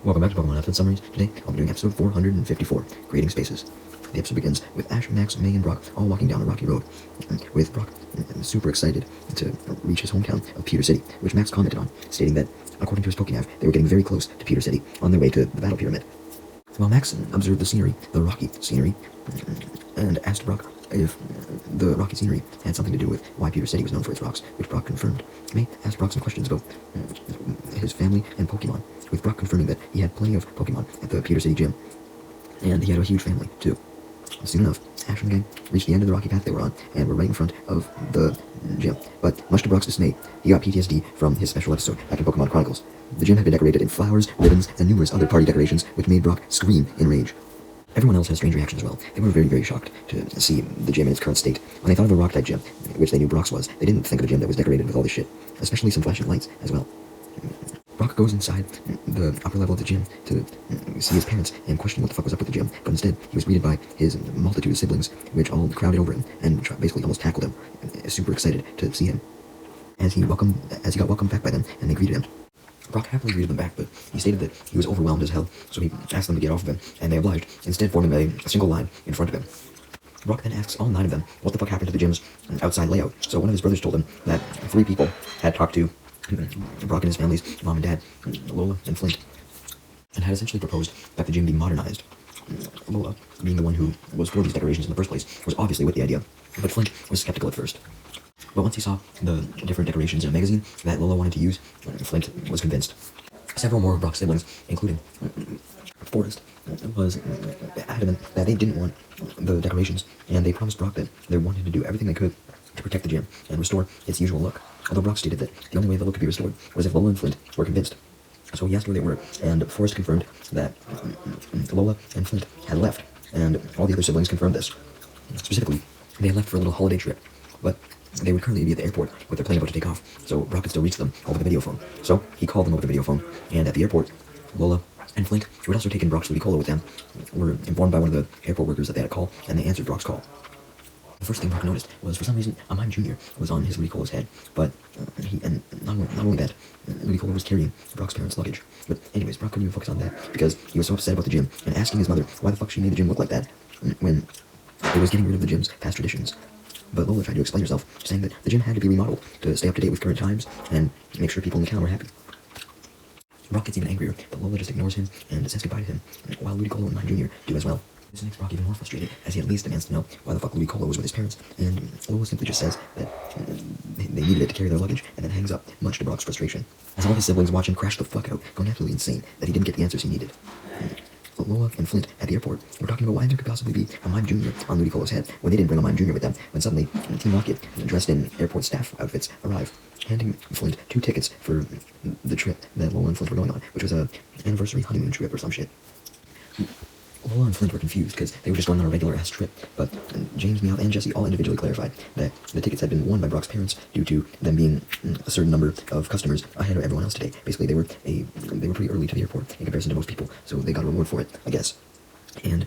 Welcome back to Pokemon Episode Summaries. Today, I'll be doing episode 454, Creating Spaces. The episode begins with Ash, Max, May, and Brock all walking down a rocky road, with Brock super excited to reach his hometown of Pewter City, which Max commented on, stating that, according to his Pokénav, they were getting very close to Pewter City, on their way to the Battle Pyramid. While Max observed the scenery, the rocky scenery, and asked Brock if the rocky scenery had something to do with why Pewter City was known for its rocks, which Brock confirmed. May asked Brock some questions about his family and Pokemon, with Brock confirming that he had plenty of Pokemon at the Pewter City gym, and he had a huge family, too. Soon enough, Ash and the gang reached the end of the rocky path they were on, and were right in front of the gym. But, much to Brock's dismay, he got PTSD from his special episode back in Pokemon Chronicles. The gym had been decorated in flowers, ribbons, and numerous other party decorations, which made Brock scream in rage. Everyone else had strange reactions as well. They were very, very shocked to see the gym in its current state. When they thought of the rock-type gym, which they knew Brock's was, they didn't think of a gym that was decorated with all this shit, especially some flashing lights as well. Brock goes inside the upper level of the gym to see his parents and question what the fuck was up with the gym, but instead he was greeted by his multitude of siblings, which all crowded over him and basically almost tackled him, super excited to see him. As he got welcomed back by them, and they greeted him. Brock happily greeted them back, but he stated that he was overwhelmed as hell, so he asked them to get off of him, and they obliged, instead forming a single line in front of him. Brock then asks all 9 of them what the fuck happened to the gym's outside layout, so one of his brothers told him that 3 people had talked to Brock and his family's mom and dad, Lola and Flint, and had essentially proposed that the gym be modernized. Lola, being the one who was for these decorations in the first place, was obviously with the idea, but Flint was skeptical at first. But once he saw the different decorations in a magazine that Lola wanted to use, Flint was convinced. Several more of Brock's siblings, including Forrest, was adamant that they didn't want the decorations, and they promised Brock that they wanted to do everything they could to protect the gym and restore its usual look. Although Brock stated that the only way the look could be restored was if Lola and Flint were convinced. So he asked where they were, and Forrest confirmed that Lola and Flint had left, and all the other siblings confirmed this. Specifically, they had left for a little holiday trip, but they would currently be at the airport with their plane about to take off, so Brock could still reach them over the video phone. So he called them over the video phone, and at the airport, Lola and Flint, who had also taken Brock's Ludicolo with them, were informed by one of the airport workers that they had a call, and they answered Brock's call. The first thing Brock noticed was, for some reason, a Mime Jr. was on his Ludicolo's head, but not only that, Ludicolo was carrying Brock's parents' luggage. But anyways, Brock couldn't even focus on that, because he was so upset about the gym, and asking his mother why the fuck she made the gym look like that, when it was getting rid of the gym's past traditions. But Lola tried to explain herself, saying that the gym had to be remodeled to stay up to date with current times, and make sure people in the town were happy. Brock gets even angrier, but Lola just ignores him and says goodbye to him, while Ludicolo and Mime Jr. do as well. This makes Brock even more frustrated, as he at least demands to know why the fuck Ludicolo was with his parents, and Lola simply just says that they needed it to carry their luggage, and then hangs up, much to Brock's frustration. As all his siblings watch him crash the fuck out, going absolutely insane that he didn't get the answers he needed. Lola and Flint at the airport were talking about why there could possibly be a Mime Jr. on Ludicolo's head when they didn't bring a Mime Jr. with them, when suddenly Team Rocket, dressed in airport staff outfits, arrive, handing Flint 2 tickets for the trip that Lola and Flint were going on, which was a anniversary honeymoon trip or some shit. Lola and Flint were confused because they were just going on a regular-ass trip, but James, Meowth, and Jessie all individually clarified that the tickets had been won by Brock's parents due to them being a certain number of customers ahead of everyone else today. Basically, they were pretty early to the airport in comparison to most people, so they got a reward for it, I guess. And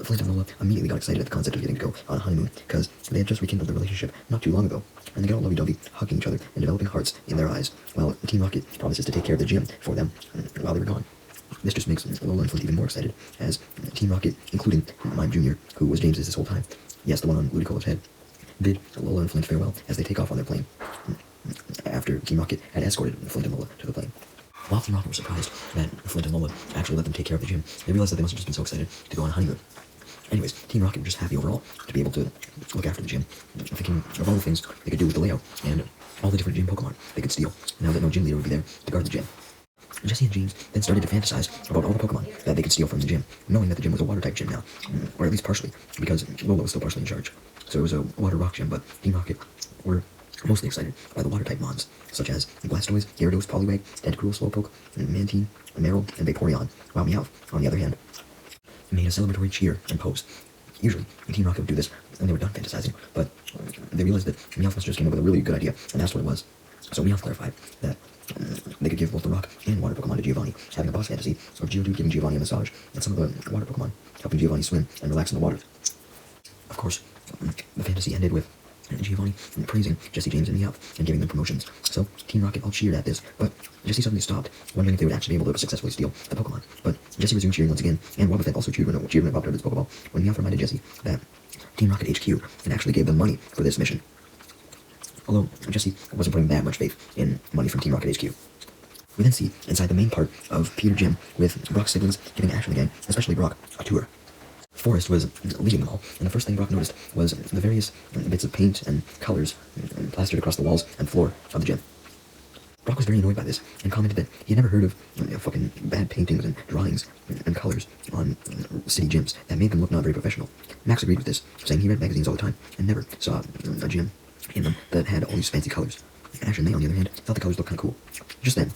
Flint and Lola immediately got excited at the concept of getting to go on a honeymoon, because they had just rekindled their relationship not too long ago, and they got all lovey-dovey, hugging each other and developing hearts in their eyes, while Team Rocket promises to take care of the gym for them while they were gone. This just makes Lola and Flint even more excited, as Team Rocket, including Mime Jr., who was James's this whole time, yes, the one on Ludicolo's head, bid Lola and Flint farewell as they take off on their plane, after Team Rocket had escorted Flint and Lola to the plane. While Team Rocket was surprised that Flint and Lola actually let them take care of the gym, they realized that they must have just been so excited to go on a honeymoon. Anyways, Team Rocket was just happy overall to be able to look after the gym, thinking of all the things they could do with the layout, and all the different gym Pokemon they could steal, now that no gym leader would be there to guard the gym. Jessie and James then started to fantasize about all the Pokemon that they could steal from the gym, knowing that the gym was a water-type gym now, or at least partially, because Lola was still partially in charge. So it was a water-rock gym, but Team Rocket were mostly excited by the water-type mons, such as Blastoise, Gyarados, Poliwag, Tentacruel, Slowpoke, Mantine, Meryl, and Vaporeon, while Meowth, on the other hand, made a celebratory cheer and pose. Usually, Team Rocket would do this when they were done fantasizing, but they realized that Meowth must just came up with a really good idea, and asked what it was. So Meowth clarified that they could give both the rock and water Pokemon to Giovanni, having a boss fantasy of Geodude giving Giovanni a massage, and some of the water Pokemon helping Giovanni swim and relax in the water. Of course, the fantasy ended with Giovanni praising Jesse James and Meowth and giving them promotions. So Team Rocket all cheered at this, but Jesse suddenly stopped, wondering if they would actually be able to successfully steal the Pokemon. But Jesse resumed cheering once again, and Wobbuffet also cheered when Bob his Pokeball, when Meowth reminded Jesse that Team Rocket HQ and actually gave them money for this mission. Although Jesse wasn't putting that much faith in money from Team Rocket HQ. We then see, inside the main part of Pewter Gym, with Brock's siblings giving Ash and the gang, especially Brock, a tour. Forrest was leading them all, and the first thing Brock noticed was the various bits of paint and colors plastered across the walls and floor of the gym. Brock was very annoyed by this, and commented that he had never heard of fucking bad paintings and drawings and colors on city gyms that made them look not very professional. Max agreed with this, saying he read magazines all the time, and never saw a gym in them that had all these fancy colors. Ash and May, on the other hand, thought the colors looked kind of cool. Just then,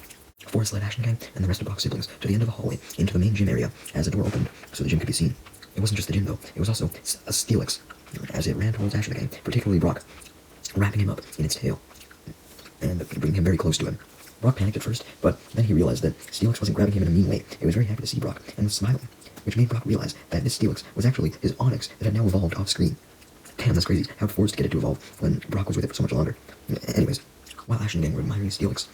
Forrest led Ash and gang and the rest of Brock's siblings to the end of the hallway into the main gym area as a door opened so the gym could be seen. It wasn't just the gym, though. It was also a Steelix, as it ran towards Ash and the gang, particularly Brock, wrapping him up in its tail and bringing him very close to him. Brock panicked at first, but then he realized that Steelix wasn't grabbing him in a mean way. It was very happy to see Brock and was smiling, which made Brock realize that this Steelix was actually his Onix that had now evolved off screen. Damn, that's crazy. How did Forrest get it to evolve when Brock was with it for so much longer? Anyways, while Ash and the gang were admiring Steelix,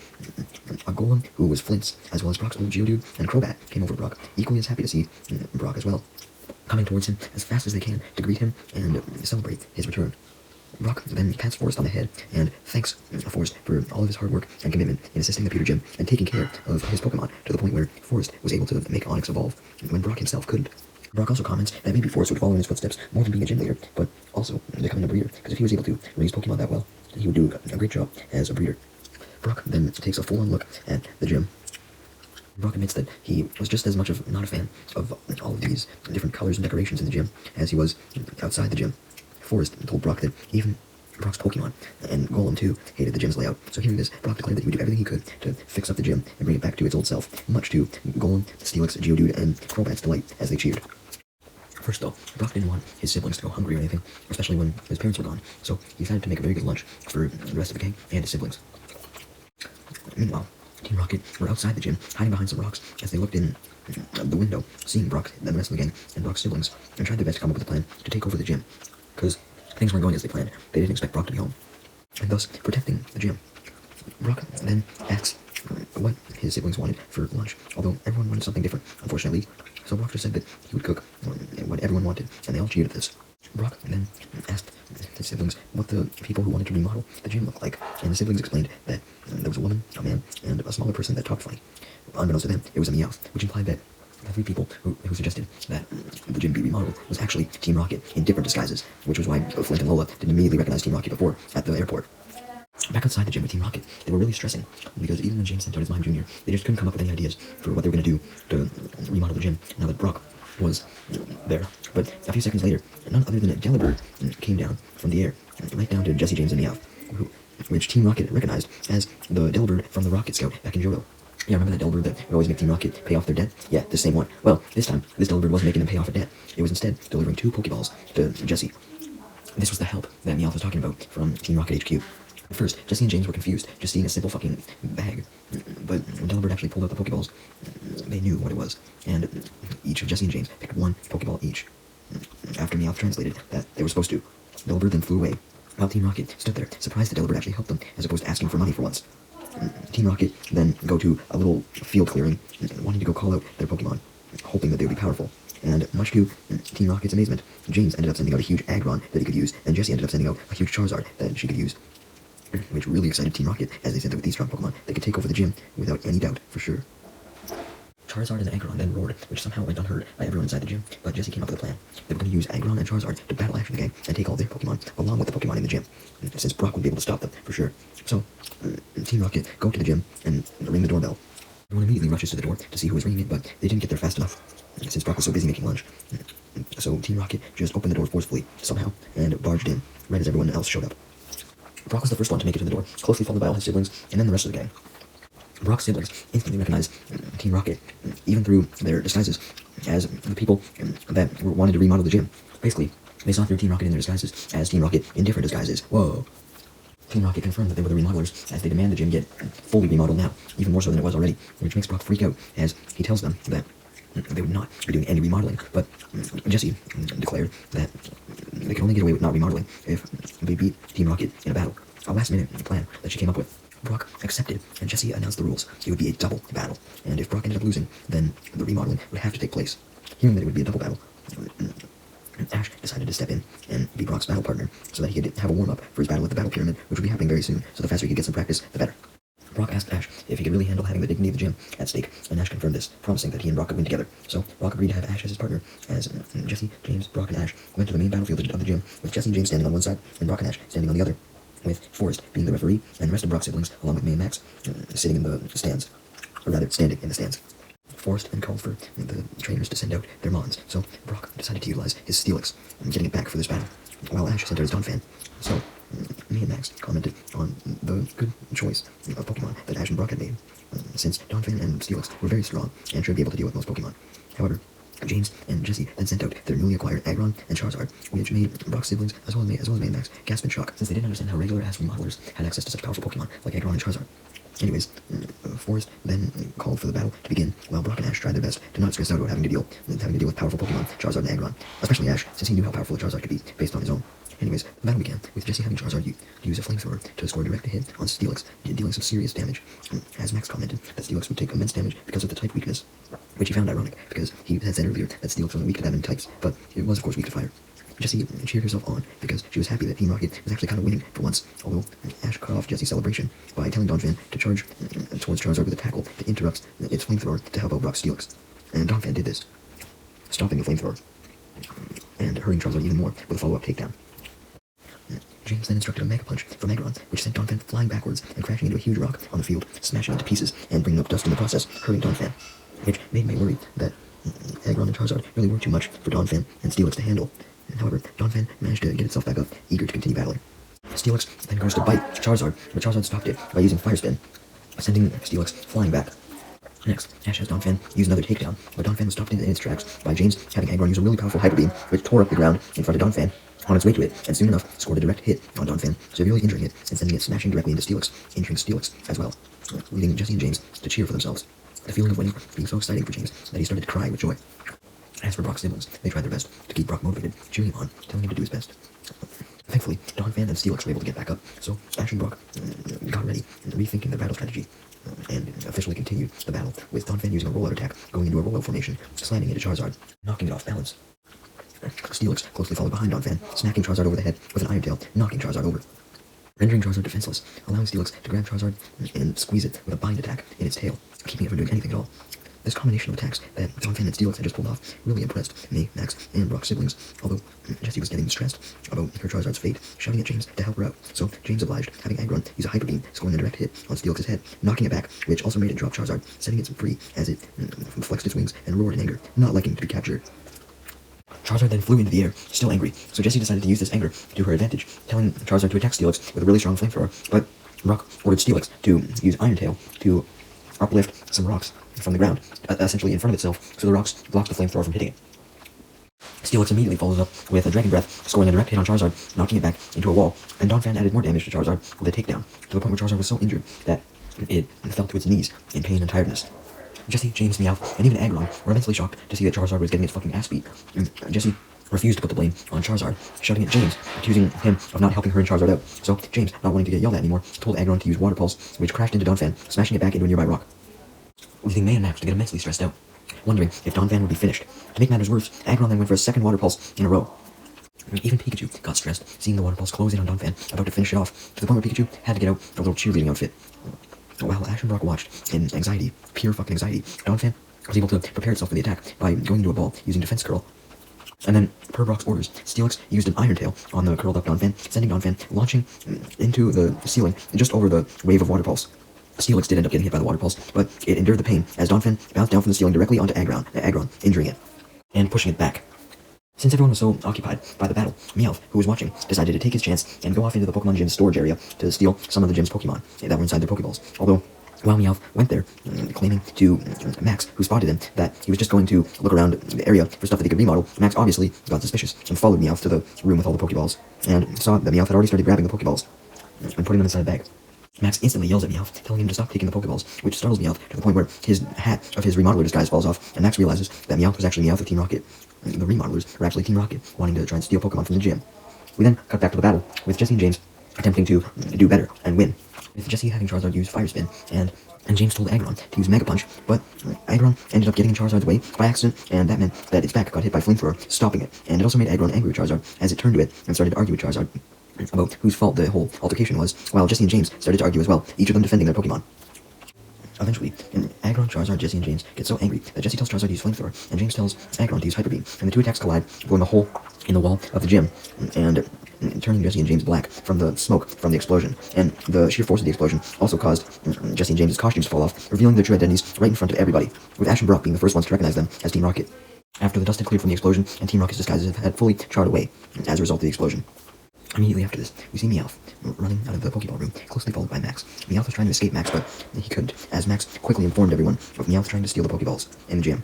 a golem who was Flint's, as well as Brock's old Geodude and Crobat, came over to Brock, equally as happy to see Brock as well, coming towards him as fast as they can to greet him and celebrate his return. Brock then pats Forrest on the head and thanks Forrest for all of his hard work and commitment in assisting the Pewter Gym and taking care of his Pokemon to the point where Forrest was able to make Onix evolve when Brock himself couldn't. Brock also comments that maybe Forrest would follow in his footsteps more than being a gym leader, but also becoming a breeder, because if he was able to raise Pokemon that well, he would do a great job as a breeder. Brock then takes a full-on look at the gym. Brock admits that he was just as much of not a fan of all of these different colors and decorations in the gym as he was outside the gym. Forrest told Brock that even Brock's Pokemon, and Golem too, hated the gym's layout. So hearing this, Brock declared that he would do everything he could to fix up the gym and bring it back to its old self, much to Golem, Steelix, Geodude, and Crobat's delight as they cheered. First though, Brock didn't want his siblings to go hungry or anything, especially when his parents were gone, so he decided to make a very good lunch for the rest of the gang and his siblings. Meanwhile, Team Rocket were outside the gym, hiding behind some rocks as they looked in the window, seeing Brock and the rest of the gang and Brock's siblings, and tried their best to come up with a plan to take over the gym, because things weren't going as they planned. They didn't expect Brock to be home, and thus protecting the gym. Brock then asks what his siblings wanted for lunch, although everyone wanted something different, unfortunately. So Brock just said that he would cook what everyone wanted, and they all cheered at this. Brock then asked his siblings what the people who wanted to remodel the gym looked like, and the siblings explained that there was a woman, a man, and a smaller person that talked funny. Unbeknownst to them, it was a Meowth, which implied that the three people who suggested that the gym be remodeled was actually Team Rocket in different disguises, which was why Flint and Lola didn't immediately recognize Team Rocket before at the airport. Back outside the gym with Team Rocket, they were really stressing, because even when James sent out his Mime Jr., they just couldn't come up with any ideas for what they were going to do to remodel the gym, now that Brock was there. But a few seconds later, none other than a Delibird came down from the air, right down to Jesse James and Meowth, which Team Rocket recognized as the Delibird from the Rocket Scout back in Johto. Yeah, remember that Delibird that would always make Team Rocket pay off their debt? Yeah, the same one. Well, this time, this Delibird wasn't making them pay off a debt. It was instead delivering 2 Pokeballs to Jesse. This was the help that Meowth was talking about from Team Rocket HQ. At first, Jesse and James were confused, just seeing a simple fucking bag. But when Delibird actually pulled out the Pokeballs, they knew what it was. And each of Jesse and James picked 1 Pokeball each. After Meowth translated that they were supposed to, Delibird then flew away, while Team Rocket stood there, surprised that Delibird actually helped them, as opposed to asking for money for once. Team Rocket then go to a little field clearing, wanting to go call out their Pokemon, hoping that they would be powerful. And much to Team Rocket's amazement, James ended up sending out a huge Aggron that he could use, and Jessie ended up sending out a huge Charizard that she could use, which really excited Team Rocket, as they said that with these strong Pokemon, they could take over the gym without any doubt, for sure. Charizard and Aggron then roared, which somehow went unheard by everyone inside the gym, but Jesse came up with a plan. They were going to use Aggron and Charizard to battle Ash and the gang and take all their Pokemon, along with the Pokemon in the gym, since Brock would be able to stop them, for sure. So, Team Rocket go to the gym and ring the doorbell. Everyone immediately rushes to the door to see who was ringing it, but they didn't get there fast enough, since Brock was so busy making lunch. So Team Rocket just opened the door forcefully, somehow, and barged in, right as everyone else showed up. Brock was the first one to make it to the door, closely followed by all his siblings, and then the rest of the gang. Brock's siblings instantly recognized Team Rocket, even through their disguises, as the people that wanted to remodel the gym. Basically, they saw through Team Rocket in their disguises as Team Rocket in different disguises. Whoa! Team Rocket confirmed that they were the remodelers, as they demand the gym get fully remodeled now, even more so than it was already, which makes Brock freak out, as he tells them that they would not be doing any remodeling, but Jesse declared that they could only get away with not remodeling if they beat Team Rocket in a battle. A last-minute plan that she came up with. Brock accepted, and Jesse announced the rules. It would be a double battle, and if Brock ended up losing, then the remodeling would have to take place. Hearing that it would be a double battle, Ash decided to step in and be Brock's battle partner so that he could have a warm-up for his battle with the Battle Pyramid, which would be happening very soon, so the faster he could get some practice, the better. Brock asked Ash if he could really handle having the dignity of the gym at stake, and Ash confirmed this, promising that he and Brock could win together. So Brock agreed to have Ash as his partner, as Jesse, James, Brock, and Ash went to the main battlefield of the gym, with Jesse and James standing on one side, and Brock and Ash standing on the other, with Forrest being the referee, and the rest of Brock's siblings, along with May and Max, sitting in the stands, or rather, standing in the stands. Forrest then called for the trainers to send out their mons, so Brock decided to utilize his Steelix, getting it back for this battle, while Ash sent out his Donphan. So me and Max commented on the good choice of Pokemon that Ash and Brock had made, since Donphan and Steelix were very strong and should be able to deal with most Pokemon. However, James and Jesse then sent out their newly acquired Aggron and Charizard, which made Brock's siblings, as well as May and Max, gasp in shock, since they didn't understand how regular-ass remodelers had access to such powerful Pokemon like Aggron and Charizard. Anyways, Forrest then called for the battle to begin, while Brock and Ash tried their best to not stress out about having to deal with powerful Pokemon, Charizard and Aggron, especially Ash, since he knew how powerful a Charizard could be, based on his own. Anyways, the battle began, with Jesse having Charizard use a flamethrower to score a direct hit on Steelix, dealing some serious damage. As Max commented, that Steelix would take immense damage because of the type weakness, which he found ironic, because he had said earlier that Steelix wasn't weak to that many types, but it was of course weak to fire. Jessie cheered herself on because she was happy that Team Rocket was actually kind of winning for once, although Ash cut off Jessie's celebration by telling Donphan to charge towards Charizard with a tackle that interrupts its flamethrower to help out Brock's Steelix. And Donphan did this, stopping the flamethrower and hurting Charizard even more with a follow-up takedown. James then instructed a Mega Punch from Aggron, which sent Donphan flying backwards and crashing into a huge rock on the field, smashing it to pieces and bringing up dust in the process, hurting Donphan, which made May worry that Aggron and Charizard really were too much for Donphan and Steelix to handle. However, Donphan managed to get itself back up, eager to continue battling. Steelix then goes to bite Charizard, but Charizard stopped it by using Fire Spin, sending Steelix flying back. Next, Ash has Donphan use another takedown, but Donphan was stopped in its tracks by James having Aggron use a really powerful Hyper Beam, which tore up the ground in front of Donphan on its way to it, and soon enough scored a direct hit on Donphan, severely injuring it and sending it smashing directly into Steelix, injuring Steelix as well, leading Jesse and James to cheer for themselves. The feeling of winning being so exciting for James that he started to cry with joy. As for Brock's siblings, they tried their best to keep Brock motivated, cheering him on, telling him to do his best. Thankfully, Donphan and Steelix were able to get back up, so Ash and Brock got ready, rethinking their battle strategy, and officially continued the battle, with Donphan using a rollout attack, going into a rollout formation, slamming into Charizard, knocking it off balance. Steelix closely followed behind Donphan, smacking Charizard over the head with an Iron Tail, knocking Charizard over, rendering Charizard defenseless, allowing Steelix to grab Charizard and squeeze it with a bind attack in its tail, keeping it from doing anything at all. This combination of attacks that Donphan and Steelix had just pulled off really impressed May, Max, and Brock's siblings, although Jessie was getting stressed about her Charizard's fate, shouting at James to help her out, so James obliged, having Aggron use a Hyper Beam, scoring a direct hit on Steelix's head, knocking it back, which also made it drop Charizard, setting it free as it flexed its wings and roared in anger, not liking to be captured. Charizard then flew into the air, still angry, so Jessie decided to use this anger to her advantage, telling Charizard to attack Steelix with a really strong flamethrower, but Brock ordered Steelix to use Iron Tail to uplift some rocks from the ground, essentially in front of itself, so the rocks blocked the flamethrower from hitting it. Steelix immediately follows up with a Dragon Breath, scoring a direct hit on Charizard, knocking it back into a wall, and Donphan added more damage to Charizard with a takedown, to the point where Charizard was so injured that it fell to its knees in pain and tiredness. Jesse, James, Meowth, and even Aggron were immensely shocked to see that Charizard was getting its fucking ass beat. Jesse refused to put the blame on Charizard, shouting at James, accusing him of not helping her and Charizard out. So James, not wanting to get yelled at anymore, told Aggron to use Water Pulse, which crashed into Donphan, smashing it back into a nearby rock, leaving May and Max to get immensely stressed out, wondering if Donphan would be finished. To make matters worse, Aggron then went for a second Water Pulse in a row. Even Pikachu got stressed, seeing the Water Pulse close in on Donphan, about to finish it off, to the point where Pikachu had to get out a little cheerleading outfit. While Ash and Brock watched in anxiety, pure fucking anxiety, Donphan was able to prepare itself for the attack by going into a ball using Defense Curl. And then, per Brock's orders, Steelix used an Iron Tail on the curled up Donphan, sending Donphan launching into the ceiling just over the wave of Water Pulse. Steelix did end up getting hit by the Water Pulse, but it endured the pain as Donphan bounced down from the ceiling directly onto Aggron, injuring it, and pushing it back. Since everyone was so occupied by the battle, Meowth, who was watching, decided to take his chance and go off into the Pokemon Gym's storage area to steal some of the gym's Pokemon that were inside their Pokeballs. Although, while Meowth went there, claiming to Max, who spotted him, that he was just going to look around the area for stuff that he could remodel, Max obviously got suspicious and followed Meowth to the room with all the Pokeballs, and saw that Meowth had already started grabbing the Pokeballs and putting them inside a bag. Max instantly yells at Meowth, telling him to stop taking the Pokeballs, which startles Meowth to the point where his hat of his remodeler disguise falls off, and Max realizes that Meowth was actually Meowth of Team Rocket. the remodelers were actually Team Rocket, wanting to try and steal Pokemon from the gym. We then cut back to the battle, with Jesse and James attempting to do better and win, with Jesse having Charizard use Fire Spin, and James told Aggron to use Mega Punch, but Aggron ended up getting in Charizard's way by accident, and that meant that its back got hit by Flamethrower, stopping it, and it also made Aggron angry with Charizard as it turned to it and started to argue with Charizard about whose fault the whole altercation was, while Jesse and James started to argue as well, each of them defending their Pokemon. Eventually, Aggron, Charizard, Jesse, and James get so angry that Jesse tells Charizard to use Flamethrower, and James tells Aggron to use Hyper Beam, and the two attacks collide, blowing a hole in the wall of the gym, and turning Jesse and James black from the smoke from the explosion. And the sheer force of the explosion also caused Jesse and James' costumes to fall off, revealing their true identities right in front of everybody, with Ash and Brock being the first ones to recognize them as Team Rocket. After the dust had cleared from the explosion, and Team Rocket's disguises had fully charred away as a result of the explosion. Immediately after this, we see Meowth running out of the Pokeball room, closely followed by Max. Meowth was trying to escape Max, but he couldn't, as Max quickly informed everyone of Meowth trying to steal the Pokeballs in the gym.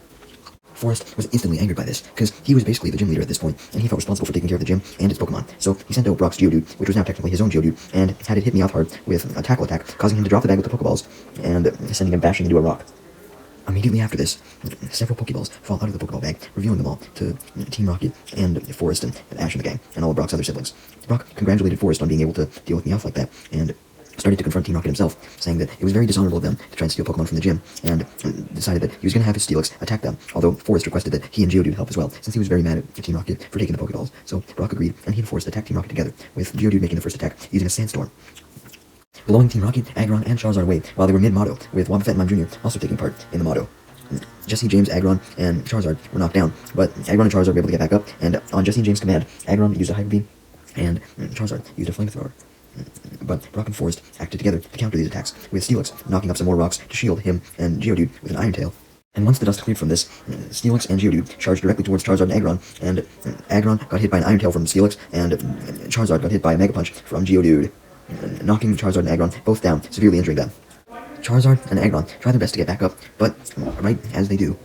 Forrest was instantly angered by this, because he was basically the gym leader at this point, and he felt responsible for taking care of the gym and its Pokemon. So he sent out Brock's Geodude, which was now technically his own Geodude, and had it hit Meowth hard with a tackle attack, causing him to drop the bag with the Pokeballs, and sending him bashing into a rock. Immediately after this, several Pokeballs fall out of the Pokeball bag, revealing them all to Team Rocket and Forrest and Ash and the gang, and all of Brock's other siblings. Brock congratulated Forrest on being able to deal with Meowth like that, and started to confront Team Rocket himself, saying that it was very dishonorable of them to try and steal Pokemon from the gym, and decided that he was going to have his Steelix attack them, although Forrest requested that he and Geodude help as well, since he was very mad at Team Rocket for taking the Pokeballs. So Brock agreed, and he and Forrest attacked Team Rocket together, with Geodude making the first attack using a Sandstorm, blowing Team Rocket, Aggron, and Charizard away while they were mid-Motto, with Wobbuffet and Mime Jr. also taking part in the Motto. Jesse, James, Aggron, and Charizard were knocked down, but Aggron and Charizard were able to get back up, and on Jesse and James' command, Aggron used a Hyper Beam, and Charizard used a Flamethrower. But Brock and Forrest acted together to counter these attacks, with Steelix knocking up some more rocks to shield him and Geodude with an Iron Tail. And once the dust cleared from this, Steelix and Geodude charged directly towards Charizard and Aggron, and Aggron got hit by an Iron Tail from Steelix, and Charizard got hit by a Mega Punch from Geodude, knocking Charizard and Aggron both down, severely injuring them. Charizard and Aggron try their best to get back up, but right as they do,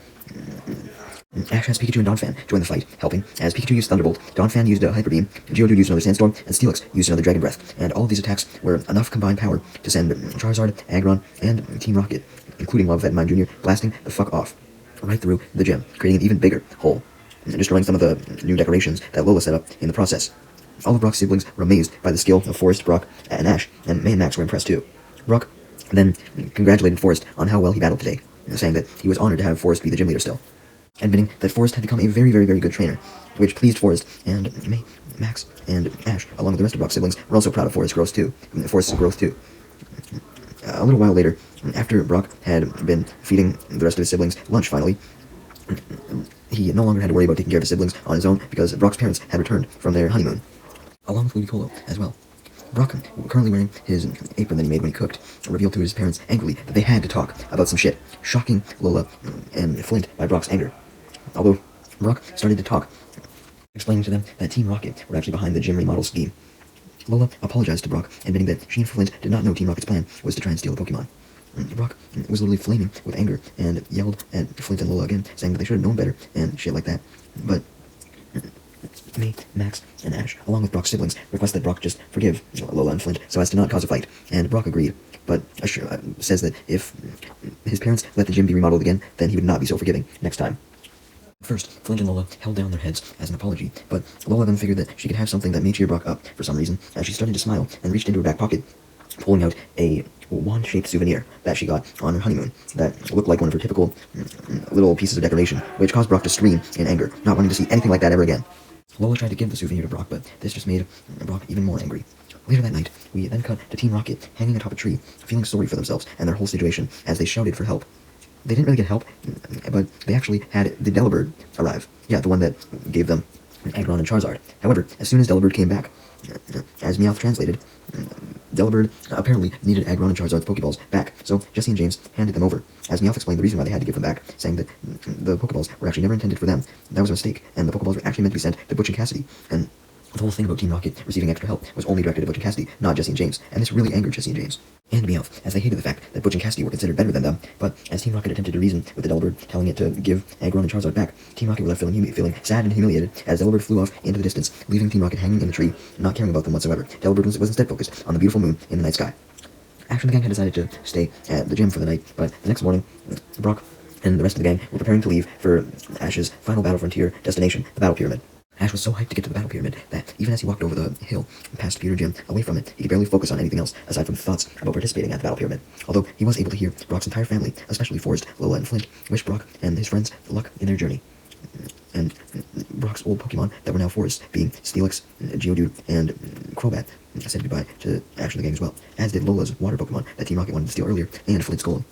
Ash has Pikachu and Donphan join the fight, helping, as Pikachu used Thunderbolt, Donphan used a Hyper Beam, Geodude used another Sandstorm, and Steelix used another Dragon Breath, and all of these attacks were enough combined power to send Charizard, Aggron, and Team Rocket, including Wobbuffet and Mime Jr., blasting the fuck off, right through the gym, creating an even bigger hole, destroying some of the new decorations that Lola set up in the process. All of Brock's siblings were amazed by the skill of Forrest, Brock, and Ash, and May and Max were impressed too. Brock then congratulated Forrest on how well he battled today, saying that he was honored to have Forrest be the gym leader still, admitting that Forrest had become a very, very, very good trainer, which pleased Forrest, and May, Max, and Ash, along with the rest of Brock's siblings, were also proud of Forrest's growth too. A little while later, after Brock had been feeding the rest of his siblings lunch finally, he no longer had to worry about taking care of his siblings on his own because Brock's parents had returned from their honeymoon, along with Ludicolo as well. Brock, currently wearing his apron that he made when he cooked, revealed to his parents angrily that they had to talk about some shit, shocking Lola and Flint by Brock's anger. Although Brock started to talk, explaining to them that Team Rocket were actually behind the gym remodel scheme. Lola apologized to Brock, admitting that she and Flint did not know Team Rocket's plan was to try and steal the Pokemon. Brock was literally flaming with anger and yelled at Flint and Lola again, saying that they should have known better and shit like that. But May, Max, and Ash, along with Brock's siblings, request that Brock just forgive Lola and Flint so as to not cause a fight, and Brock agreed, but says that if his parents let the gym be remodeled again, then he would not be so forgiving next time. First, Flint and Lola held down their heads as an apology, but Lola then figured that she could have something that may cheer Brock up for some reason, as she started to smile and reached into her back pocket, pulling out a wand-shaped souvenir that she got on her honeymoon that looked like one of her typical little pieces of decoration, which caused Brock to scream in anger, not wanting to see anything like that ever again. Lola tried to give the souvenir to Brock, but this just made Brock even more angry. Later that night, we then cut to Team Rocket hanging atop a tree, feeling sorry for themselves and their whole situation as they shouted for help. They didn't really get help, but they actually had the Delibird arrive. Yeah, the one that gave them Aggron and Charizard. However, as soon as Delibird came back, as Meowth translated, Delibird apparently needed Aggron and Charizard's Pokeballs back, so Jesse and James handed them over, as Meowth explained the reason why they had to give them back, saying that the Pokeballs were actually never intended for them. That was a mistake, and the Pokeballs were actually meant to be sent to Butch and Cassidy, and the whole thing about Team Rocket receiving extra help was only directed at Butch and Cassidy, not Jesse and James, and this really angered Jesse and James, and Meowth, as they hated the fact that Butch and Cassidy were considered better than them, but as Team Rocket attempted to reason with the Delibird, telling it to give Aggron and Charizard back, Team Rocket were left feeling sad and humiliated, as Delibird flew off into the distance, leaving Team Rocket hanging in the tree, not caring about them whatsoever. Delibird was instead focused on the beautiful moon in the night sky. Ash and the gang had decided to stay at the gym for the night, but the next morning, Brock and the rest of the gang were preparing to leave for Ash's final battle frontier destination, the Battle Pyramid. Ash was so hyped to get to the Battle Pyramid that even as he walked over the hill past Peter Jim, away from it, he could barely focus on anything else aside from thoughts about participating at the Battle Pyramid. Although he was able to hear Brock's entire family, especially Forrest, Lola, and Flint, wish Brock and his friends luck in their journey. And Brock's old Pokemon that were now Forrest, being Steelix, Geodude, and Crobat, said goodbye to Ash and the gang as well, as did Lola's water Pokemon that Team Rocket wanted to steal earlier, and Flint's Golem.